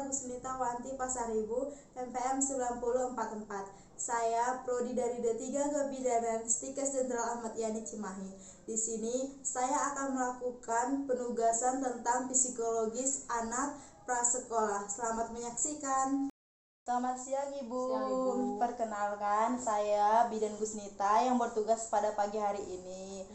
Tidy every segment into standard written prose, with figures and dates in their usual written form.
Gusnita Wanti Pasaribu, MPM 9044. Saya prodi dari D3 Kebidanan Stikes Jenderal Ahmad Yani Cimahi. Di sini saya akan melakukan penugasan tentang psikologis anak prasekolah. Selamat menyaksikan. Selamat siang Ibu. Siang, Ibu. Perkenalkan, saya Bidan Gusnita yang bertugas pada pagi hari ini.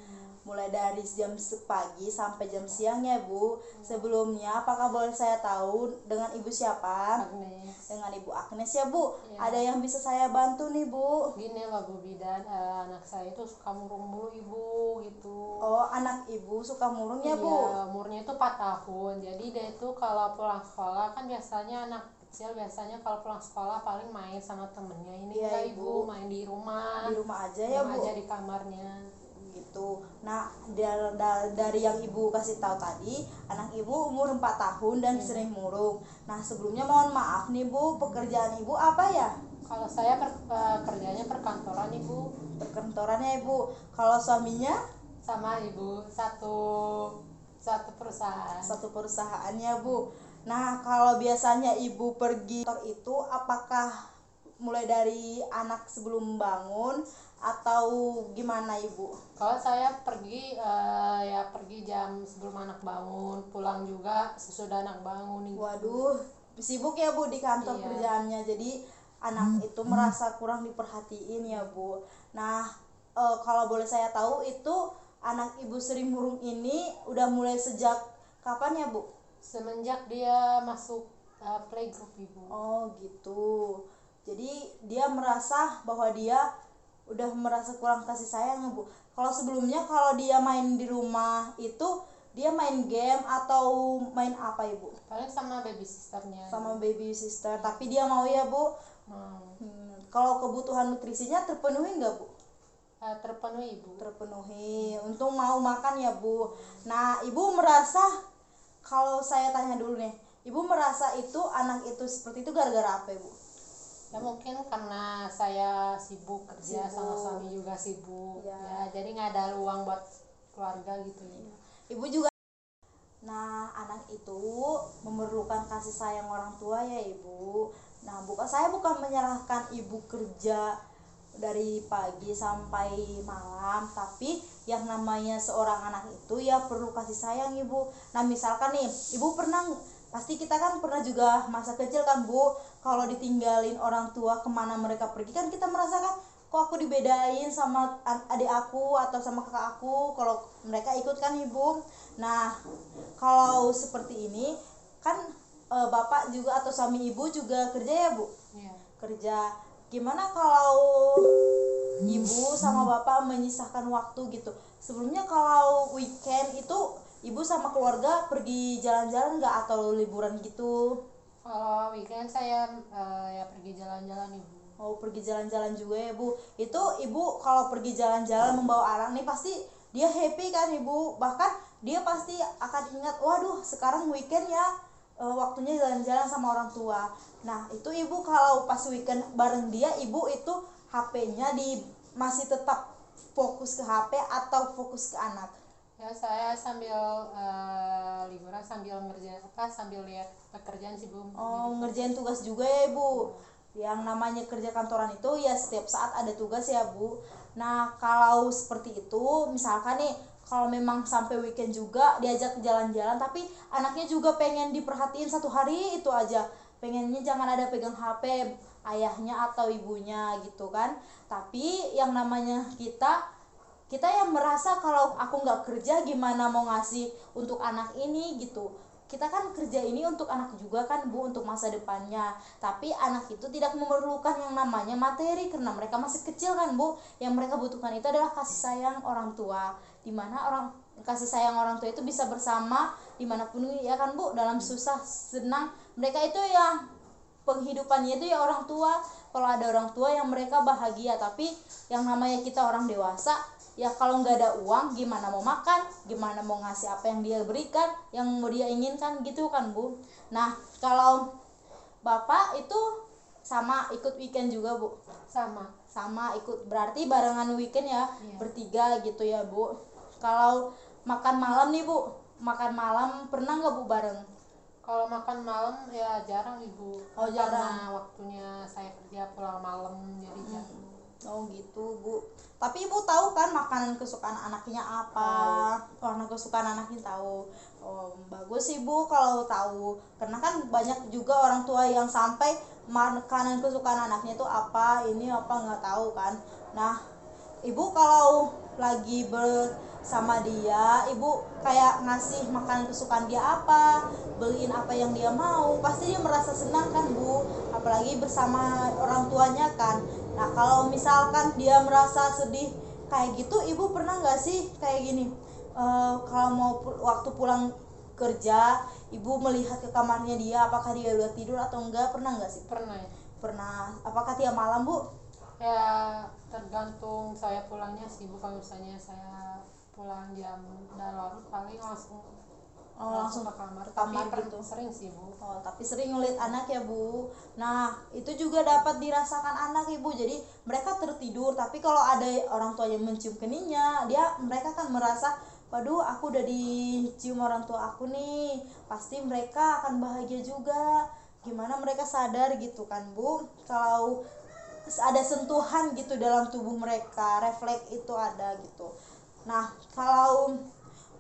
Mulai dari jam pagi sampai jam siang ya Bu. Sebelumnya apakah boleh saya tahu dengan Ibu siapa? Agnes. Dengan Ibu Agnes ya Bu. Ya. Ada yang bisa saya bantu nih Bu? Gini lah Bu Bidan, anak saya itu suka murung mulu Ibu gitu. Oh, anak Ibu suka murung ya Bu? Iya, umurnya itu 4 tahun. Jadi dia itu kalau pulang sekolah kan biasanya anak kecil biasanya kalau pulang sekolah paling main sama temennya. Ini Iya, enggak Ibu. Ibu, main di rumah. Di rumah aja Di ya rumah Bu? aja di kamarnya. Gitu. Nah, dari yang Ibu kasih tahu tadi, anak Ibu umur 4 tahun dan sering murung. Nah, sebelumnya mohon maaf nih Bu, pekerjaan Ibu apa ya? Kalau saya kerjanya perkantoran Ibu. Perkantorannya Ibu. Kalau suaminya Sama Ibu, satu perusahaan. satu perusahaannya Bu. Nah, kalau biasanya Ibu pergi kantor itu apakah mulai dari anak sebelum bangun atau gimana Ibu? Kalau saya pergi pergi jam sebelum anak bangun, pulang juga sesudah anak bangun. Waduh, sibuk ya Bu di kantor Iya. kerjaannya. Jadi anak itu merasa kurang diperhatiin ya Bu. Nah, kalau boleh saya tahu itu anak Ibu sering murung ini udah mulai sejak kapan ya Bu? Semenjak dia masuk playgroup Ibu. Oh gitu. Jadi dia merasa bahwa dia udah merasa kurang kasih sayang ya Bu. Kalau sebelumnya kalau dia main di rumah itu dia main game atau main apa Ibu? Paling sama baby sisternya. Sama baby sister. Tapi dia mau ya Bu? Mau. Kalau kebutuhan nutrisinya terpenuhi nggak Bu? Terpenuhi Ibu. Terpenuhi. Untung mau makan ya Bu. Nah, Ibu merasa, kalau saya tanya dulu nih, Ibu merasa itu anak itu seperti itu gara-gara apa Ibu? Ya mungkin karena saya sibuk kerja, Sibuk. sama suami juga sibuk. Ya. Ya, jadi nggak ada uang buat keluarga gitu ya. Ibu juga. Nah, anak itu memerlukan kasih sayang orang tua ya Ibu. Nah, saya bukan menyalahkan Ibu kerja dari pagi sampai malam, tapi yang namanya seorang anak itu ya perlu kasih sayang Ibu. Nah, misalkan nih, Ibu pasti kita kan pernah juga masa kecil kan Bu, kalau ditinggalin orang tua kemana mereka pergi kan kita merasakan, kok aku dibedain sama adik aku atau sama kakak aku kalau mereka ikut kan Ibu. Nah, kalau seperti ini kan Bapak juga atau suami Ibu juga kerja ya Bu? Iya. Kerja. Gimana kalau Ibu sama Bapak menyisahkan waktu gitu? Sebelumnya kalau weekend itu Ibu sama keluarga pergi jalan-jalan nggak atau liburan gitu? Kalau weekend saya ya pergi jalan-jalan Ibu. Oh, pergi jalan-jalan juga ya Bu. Itu Ibu kalau pergi jalan-jalan membawa anak nih pasti dia happy kan Ibu. Bahkan dia pasti akan ingat, waduh sekarang weekend ya, waktunya jalan-jalan sama orang tua. Nah, itu Ibu kalau pas weekend bareng dia, Ibu itu HP-nya masih tetap fokus ke HP atau fokus ke anak? Ya saya sambil liburan sambil sambil lihat pekerjaan sih Bu. Oh, ngerjain tugas juga ya Ibu. Yang namanya kerja kantoran itu ya setiap saat ada tugas ya Bu. Nah, kalau seperti itu misalkan nih, kalau memang sampai weekend juga diajak jalan-jalan tapi anaknya juga pengen diperhatiin satu hari itu aja, pengennya jangan ada pegang HP ayahnya atau ibunya gitu kan. Tapi yang namanya kita yang merasa kalau aku nggak kerja gimana mau ngasih untuk anak ini gitu. Kita kan kerja ini untuk anak juga kan Bu, untuk masa depannya. Tapi anak itu tidak memerlukan yang namanya materi karena mereka masih kecil kan Bu. Yang mereka butuhkan itu adalah kasih sayang orang tua. Dimana kasih sayang orang tua itu bisa bersama dimanapun ya kan Bu, dalam susah senang mereka itu ya penghidupannya itu ya orang tua. Kalau ada orang tua yang mereka bahagia, tapi yang namanya kita orang dewasa ya kalau nggak ada uang gimana mau makan, gimana mau ngasih apa yang dia berikan, yang mau dia inginkan gitu kan Bu. Nah, kalau Bapak itu sama ikut weekend juga Bu? Sama ikut, berarti barengan weekend ya. Iya. Bertiga gitu ya Bu. Kalau makan malam nih Bu, makan malam pernah nggak Bu bareng? Kalau makan malam ya jarang ibu. Oh, jarang. Karena waktunya saya kerja pulang malam jadi jarang. Oh gitu Bu. Tapi Ibu tahu kan makanan kesukaan anaknya apa? Warna kesukaan anaknya tahu. Oh bagus sih Bu kalau tahu. Karena kan banyak juga orang tua yang sampai makanan kesukaan anaknya itu apa, ini apa nggak tahu kan. Nah Ibu kalau lagi bersama dia, Ibu kayak ngasih makanan kesukaan dia apa, beliin apa yang dia mau, pasti dia merasa senang kan Bu, apalagi bersama orang tuanya kan. Nah kalau misalkan dia merasa sedih kayak gitu, Ibu pernah nggak sih kayak gini, kalau mau waktu pulang kerja, Ibu melihat ke kamarnya dia, apakah dia udah tidur atau enggak, pernah nggak sih? Pernah ya. Pernah. Apakah tiap malam Bu? Ya tergantung saya pulangnya sih bu. Kalau misalnya saya pulang jam udah larut paling langsung Langsung ke kamar. kamar Tapi gitu. sering sih bu. Oh, tapi sering ngeliat anak ya Bu. Nah, itu juga dapat dirasakan anak Ibu. Jadi mereka tertidur, tapi kalau ada orang tua yang mencium keningnya, mereka kan merasa, waduh, aku udah dicium orang tua aku nih. Pasti mereka akan bahagia juga. Gimana mereka sadar gitu kan Bu? Kalau ada sentuhan gitu dalam tubuh mereka, refleks itu ada gitu. Nah, kalau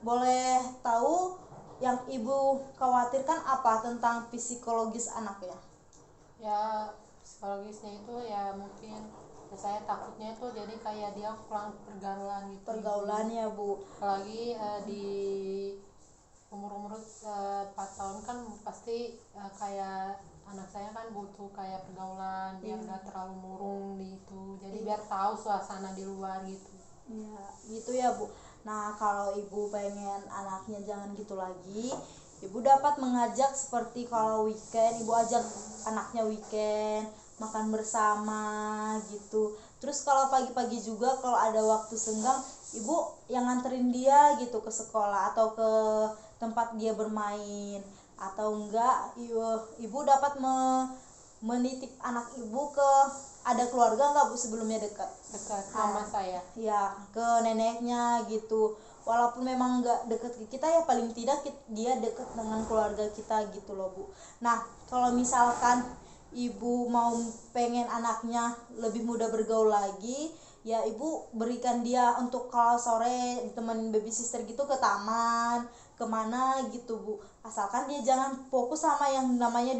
boleh tahu yang Ibu khawatirkan apa tentang psikologis anaknya? Ya psikologisnya itu ya mungkin ya, saya takutnya itu jadi kayak dia kurang pergaulan gitu. Pergaulannya Bu. Apalagi di umur 4 tahun kan pasti kayak anak saya kan butuh kayak pergaulan biar gak terlalu murung gitu, jadi biar tahu suasana di luar gitu. Iya, gitu ya Bu. Nah, kalau Ibu pengen anaknya jangan gitu lagi, Ibu dapat mengajak seperti kalau weekend, Ibu ajak anaknya weekend, makan bersama gitu. Terus kalau pagi-pagi juga kalau ada waktu senggang, Ibu yang nganterin dia gitu ke sekolah atau ke tempat dia bermain. Atau enggak, Ibu dapat menitip anak Ibu ke, ada keluarga nggak Bu sebelumnya dekat Mama saya ya, ke neneknya gitu, walaupun memang nggak deket ke kita ya paling tidak dia deket dengan keluarga kita gitu loh Bu. Nah kalau misalkan Ibu mau pengen anaknya lebih mudah bergaul lagi, ya Ibu berikan dia untuk kalau sore ditemenin baby sister gitu ke taman kemana gitu Bu, asalkan dia jangan fokus sama yang namanya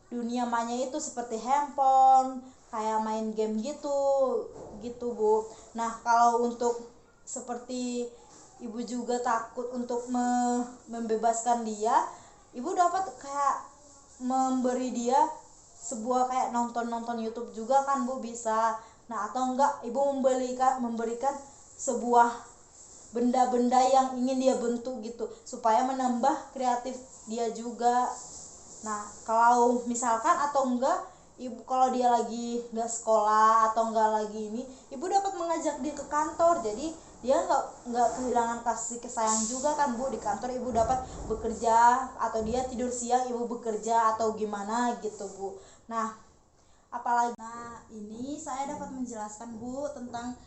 dunia maya itu seperti handphone, kayak main game gitu Bu. Nah kalau untuk seperti Ibu juga takut untuk membebaskan dia, Ibu dapat kayak memberi dia sebuah kayak nonton YouTube juga kan Bu, bisa. Nah atau enggak Ibu memberikan sebuah benda-benda yang ingin dia bentuk gitu supaya menambah kreatif dia juga. Nah kalau misalkan atau enggak Ibu kalau dia lagi nggak sekolah atau enggak lagi ini, Ibu dapat mengajak dia ke kantor, jadi dia nggak kehilangan kasih sayang juga kan Bu. Di kantor Ibu dapat bekerja, atau dia tidur siang Ibu bekerja atau gimana gitu Bu. Nah apalagi, nah ini saya dapat menjelaskan Bu tentang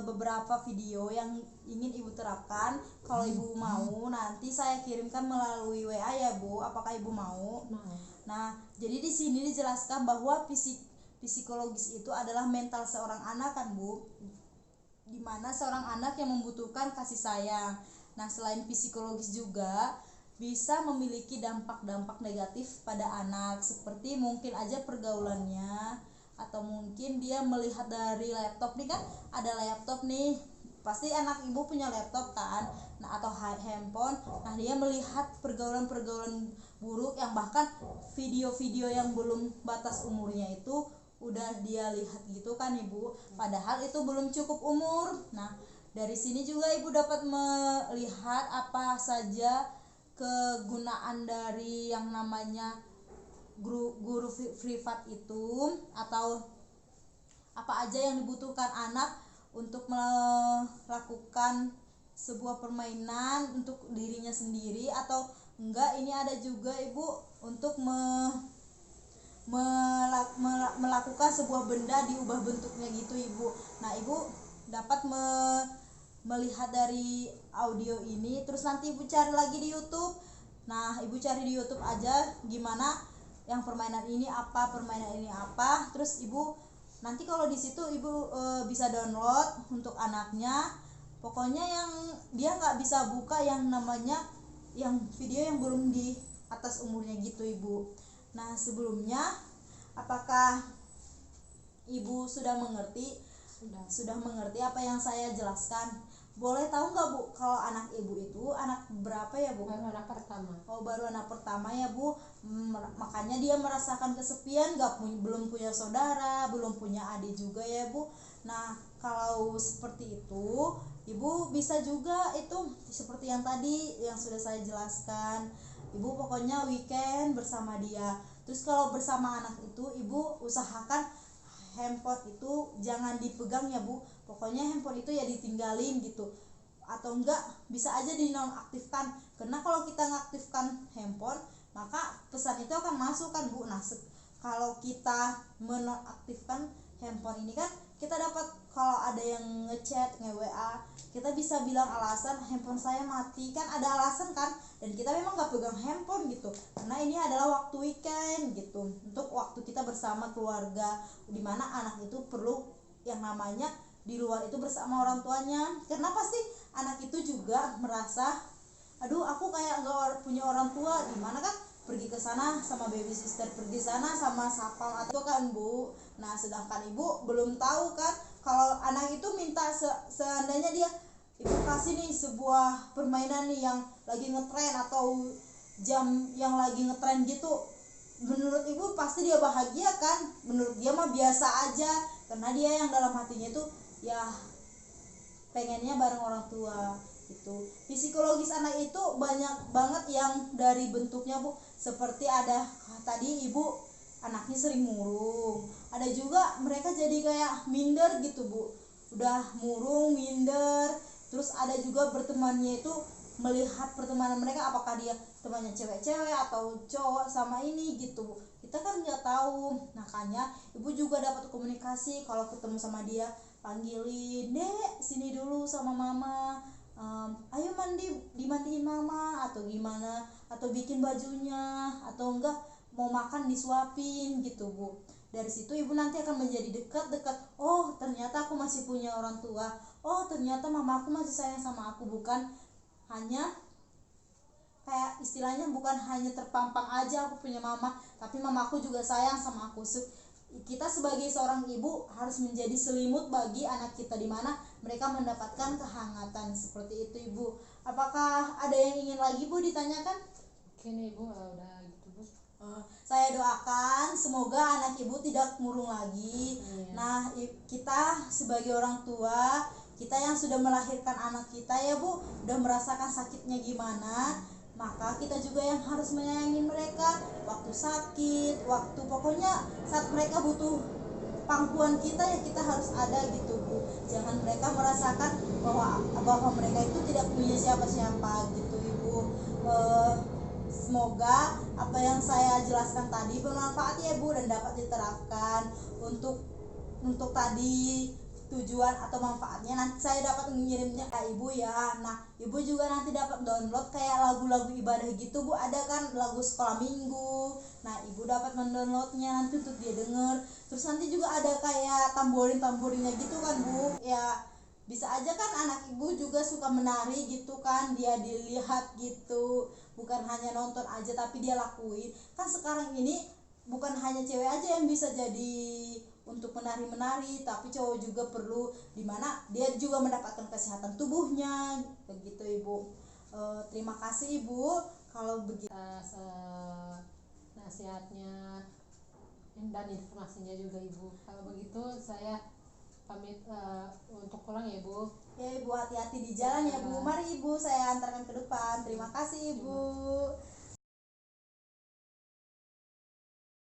beberapa video yang ingin Ibu terapkan. Kalau Ibu mau nanti saya kirimkan melalui WA ya Bu, apakah Ibu mau? Nah jadi di sini dijelaskan bahwa psikologis itu adalah mental seorang anak kan Bu, dimana seorang anak yang membutuhkan kasih sayang. Nah selain psikologis juga bisa memiliki dampak-dampak negatif pada anak, seperti mungkin aja pergaulannya, atau mungkin dia melihat dari laptop nih kan, ada laptop nih, pasti anak Ibu punya laptop kan, nah atau handphone. Nah dia melihat pergaulan-pergaulan buruk yang bahkan video-video yang belum batas umurnya itu udah dia lihat gitu kan Ibu, padahal itu belum cukup umur. Nah dari sini juga Ibu dapat melihat apa saja kegunaan dari yang namanya guru privat itu, atau apa aja yang dibutuhkan anak untuk melakukan sebuah permainan untuk dirinya sendiri, atau enggak ini ada juga Ibu untuk melakukan sebuah benda diubah bentuknya gitu Ibu. Nah Ibu dapat melihat dari audio ini, terus nanti Ibu cari lagi di YouTube Nah ibu cari di YouTube aja gimana yang permainan ini apa, permainan ini apa, terus ibu nanti kalau di situ ibu bisa download untuk anaknya. Pokoknya yang dia nggak bisa buka yang namanya yang video yang belum di atas umurnya gitu ibu. Nah sebelumnya apakah ibu sudah mengerti apa yang saya jelaskan? Boleh tahu nggak bu kalau anak ibu itu anak berapa ya bu? Baru anak pertama. Oh baru anak pertama ya bu. Makanya dia merasakan kesepian, belum punya saudara, belum punya adik juga ya bu. Nah kalau seperti itu ibu bisa juga itu seperti yang tadi yang sudah saya jelaskan, ibu pokoknya weekend bersama dia. Terus kalau bersama anak itu ibu usahakan handphone itu jangan dipegang ya bu, pokoknya handphone itu ya ditinggalin gitu, atau enggak bisa aja dinonaktifkan, karena kalau kita ngaktifkan handphone maka pesan itu akan masuk kan bu. Nah kalau kita menonaktifkan handphone ini kan kita dapat, kalau ada yang ngechat nge-WA kita bisa bilang alasan handphone saya mati, kan ada alasan kan, dan kita memang gak pegang handphone gitu karena ini adalah waktu weekend gitu, untuk waktu kita bersama keluarga, dimana anak itu perlu yang namanya di luar itu bersama orang tuanya, karena pasti anak itu juga merasa aduh aku kayak nggak punya orang tua, dimana kan pergi ke sana sama baby sister, pergi sana sama sapam atau kan bu. Nah sedangkan ibu belum tahu kan kalau anak itu minta seandainya dia ibu kasih nih sebuah permainan nih yang lagi ngetren atau jam yang lagi ngetren gitu, menurut ibu pasti dia bahagia kan? Menurut dia mah biasa aja, karena dia yang dalam hatinya itu ya pengennya bareng orang tua gitu. Psikologis anak itu banyak banget yang dari bentuknya bu, seperti ada tadi ibu anaknya sering murung, ada juga mereka jadi kayak minder gitu bu, udah murung minder, terus ada juga bertemannya itu melihat pertemanan mereka apakah dia temannya cewek-cewek atau cowok sama ini gitu bu, kita kan nggak tahu. Makanya ibu juga dapat komunikasi, kalau ketemu sama dia panggilin, dek sini dulu sama mama, ayo dimandiin mama atau gimana, atau bikin bajunya, atau enggak mau makan disuapin gitu bu. Dari situ ibu nanti akan menjadi dekat, oh ternyata aku masih punya orang tua, oh ternyata mama aku masih sayang sama aku, bukan hanya kayak istilahnya bukan hanya terpampang aja aku punya mama, tapi mamaku juga sayang sama aku. Kita sebagai seorang ibu harus menjadi selimut bagi anak kita, dimana mereka mendapatkan kehangatan seperti itu ibu. Apakah ada yang ingin lagi bu ditanyakan? Oke nih ibu, udah gitu bu. Saya doakan semoga anak ibu tidak murung lagi. Nah kita sebagai orang tua, kita yang sudah melahirkan anak kita ya bu, udah merasakan sakitnya gimana, maka kita juga yang harus menyayangi mereka waktu sakit, waktu pokoknya saat mereka butuh pangkuan kita ya kita harus ada gitu bu. Jangan mereka merasakan bahwa mereka itu tidak punya siapa-siapa gitu ibu. Semoga apa yang saya jelaskan tadi bermanfaat ya bu, dan dapat diterapkan untuk tadi tujuan atau manfaatnya nanti saya dapat mengirimnya ke ibu ya. Nah ibu juga nanti dapat download kayak lagu-lagu ibadah gitu bu, ada kan lagu sekolah minggu, nah ibu dapat mendownloadnya nanti untuk dia denger. Terus nanti juga ada kayak tamborinnya gitu kan bu ya, bisa aja kan anak ibu juga suka menari gitu kan, dia dilihat gitu, bukan hanya nonton aja tapi dia lakuin. Kan sekarang ini bukan hanya cewek aja yang bisa jadi untuk menari, tapi cowok juga perlu, dimana dia juga mendapatkan kesehatan tubuhnya begitu ibu. Terima kasih ibu kalau begitu nasihatnya dan informasinya juga ibu. Kalau begitu saya pamit untuk pulang ya ibu. Ya ibu, hati-hati di jalan ya bu. Mari ibu saya antarkan ke depan. Terima kasih ibu.